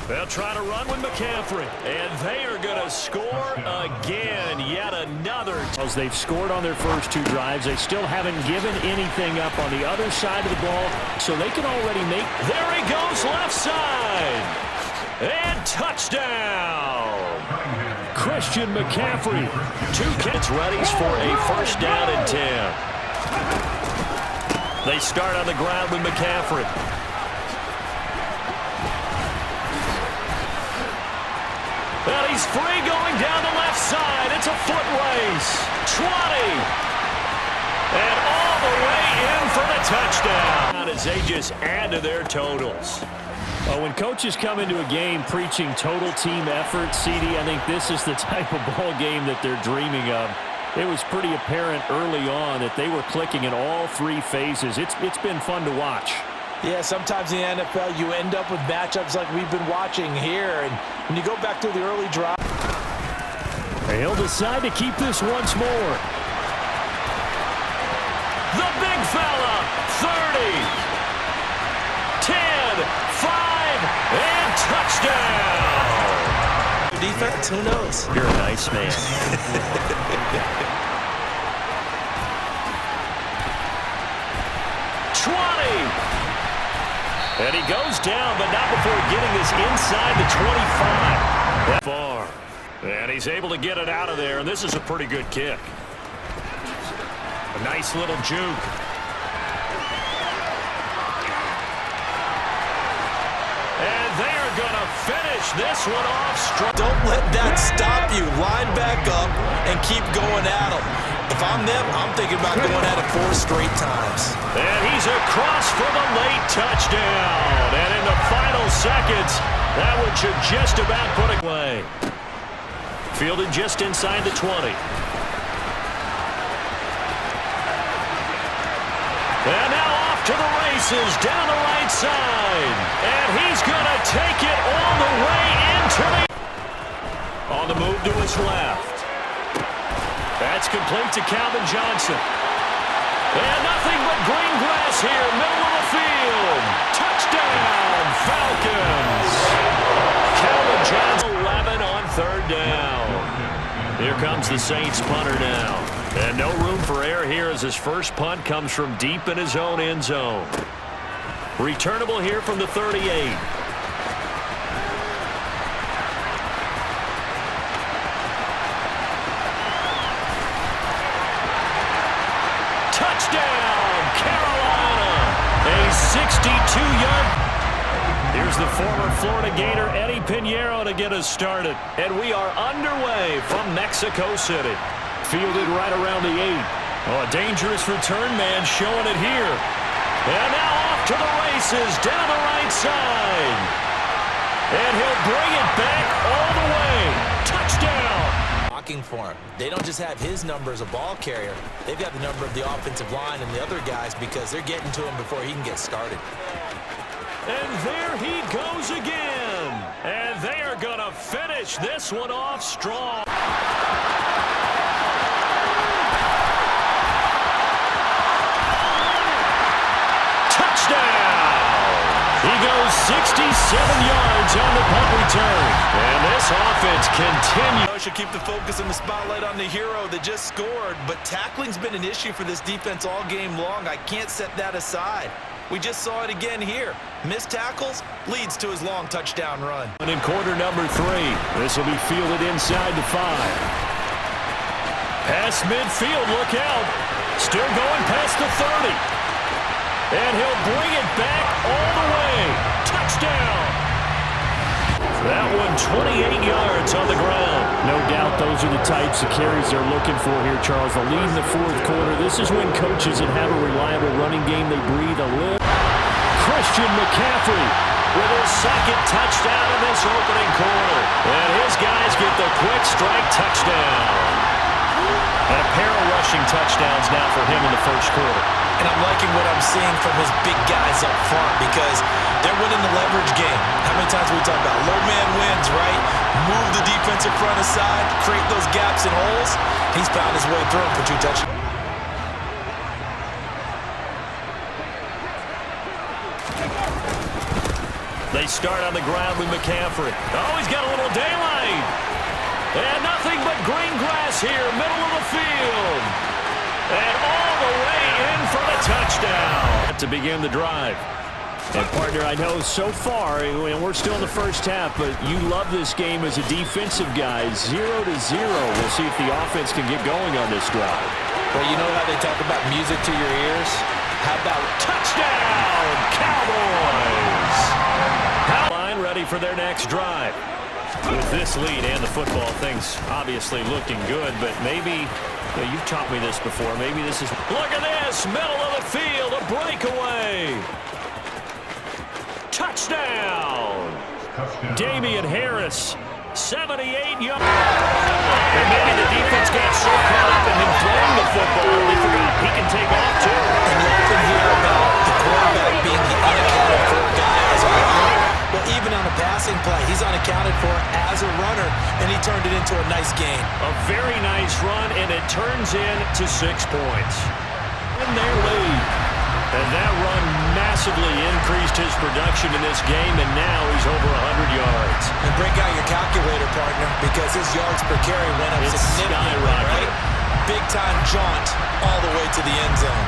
They'll try to run with McCaffrey, and they are going to score again. Yet another. As they've scored on their first two drives, they still haven't given anything up on the other side of the ball, so they can already make. There he goes, left side, and touchdown. Christian McCaffrey. 2 kids ready for a first down and 10. They start on the ground with McCaffrey. Well, he's free going down the left side. It's a foot race. 20. And all the way in for the touchdown as they just add to their totals. Well, when coaches come into a game preaching total team effort, CD, I think this is the type of ball game that they're dreaming of. It was pretty apparent early on that they were clicking in all three phases. It's been fun to watch. Yeah, sometimes in the NFL you end up with matchups like we've been watching here. And when you go back to the early drive. He'll decide to keep this once more. The big fella, 30, 10, 5, and touchdown. Defense, who knows? You're a nice man. 20. And he goes down, but not before getting this inside the 25. That far. And he's able to get it out of there, and this is a pretty good kick. A nice little juke. And they are going to finish this one off strong. Don't let that stop you. Line back up and keep going at them. If I'm them, I'm thinking about going at it 4 straight times. And he's across for the late touchdown. And in the final seconds, that one should just about put it away. Fielded just inside the 20. And now off to the races down the right side. And he's going to take it all the way into the... On the move to his left. That's complete to Calvin Johnson. And nothing but green grass here, middle of the field. Touchdown, Falcons. Calvin Johnson, 11 on 3rd down. Here comes the Saints punter now. And no room for error here as his first punt comes from deep in his own end zone. Returnable here from the 38. Touchdown, Carolina. A 62-yard. Here's the former Florida Gator, Eddie Pinheiro, to get us started. And we are underway from Mexico City. Fielded right around the 8. Oh, a dangerous return man showing it here. And now off to the races down the right side. And he'll bring it back all the way. Touchdown. For him. They don't just have his number as a ball carrier. They've got the number of the offensive line and the other guys because they're getting to him before he can get started. And there he goes again. And they are going to finish this one off strong. Touchdown! He goes 67 yards on the punt return. And this offense continues. Should keep the focus and the spotlight on the hero that just scored, but tackling's been an issue for this defense all game long. I can't set that aside. We just saw it again here. Missed tackles leads to his long touchdown run. And in quarter number 3, this will be fielded inside the 5. Past midfield, look out. Still going past the 30. And he'll bring it back all the way. Touchdown. That one 28 yards on the ground. No doubt those are the types of carries they're looking for here, Charles. The lead in the 4th quarter. This is when coaches that have a reliable running game, they breathe a little. Christian McCaffrey with his 2nd touchdown in this opening quarter. And his guys get the quick strike touchdown. And a pair of rushing touchdowns now for him in the 1st quarter. And I'm liking what I'm seeing from his big guys up front because they're winning the leverage game. How many times we talk about low man wins, right? Move the defensive front aside, create those gaps and holes. He's found his way through them for 2 touchdowns. They start on the ground with McCaffrey. Oh, he's got a little daylight. And nothing but green grass here, middle of the field. And all the way in for the touchdown to begin the drive. And, partner, I know so far, and we're still in the first half, but you love this game as a defensive guy. 0-0. We'll see if the offense can get going on this drive. Well, you know how they talk about music to your ears? How about touchdown, Cowboys? Line ready for their next drive. With this lead and the football, things obviously looking good, but maybe, you've taught me this before, maybe this is, look at this, middle of the field, a breakaway. Touchdown! Damian Harris, 78 yards. And maybe the defense got so caught up in him throwing the football, they forgot he can take off too. And you often hear about the quarterback being the unaccounted for guy as a runner. Well, even on a passing play, he's unaccounted for as a runner, and he turned it into a nice game. A very nice run, and it turns into 6 points. In their lead. And that run massively increased his production in this game, and now he's over 100 yards. And break out your calculator, partner, because his yards per carry went up significantly, right? Big-time jaunt all the way to the end zone.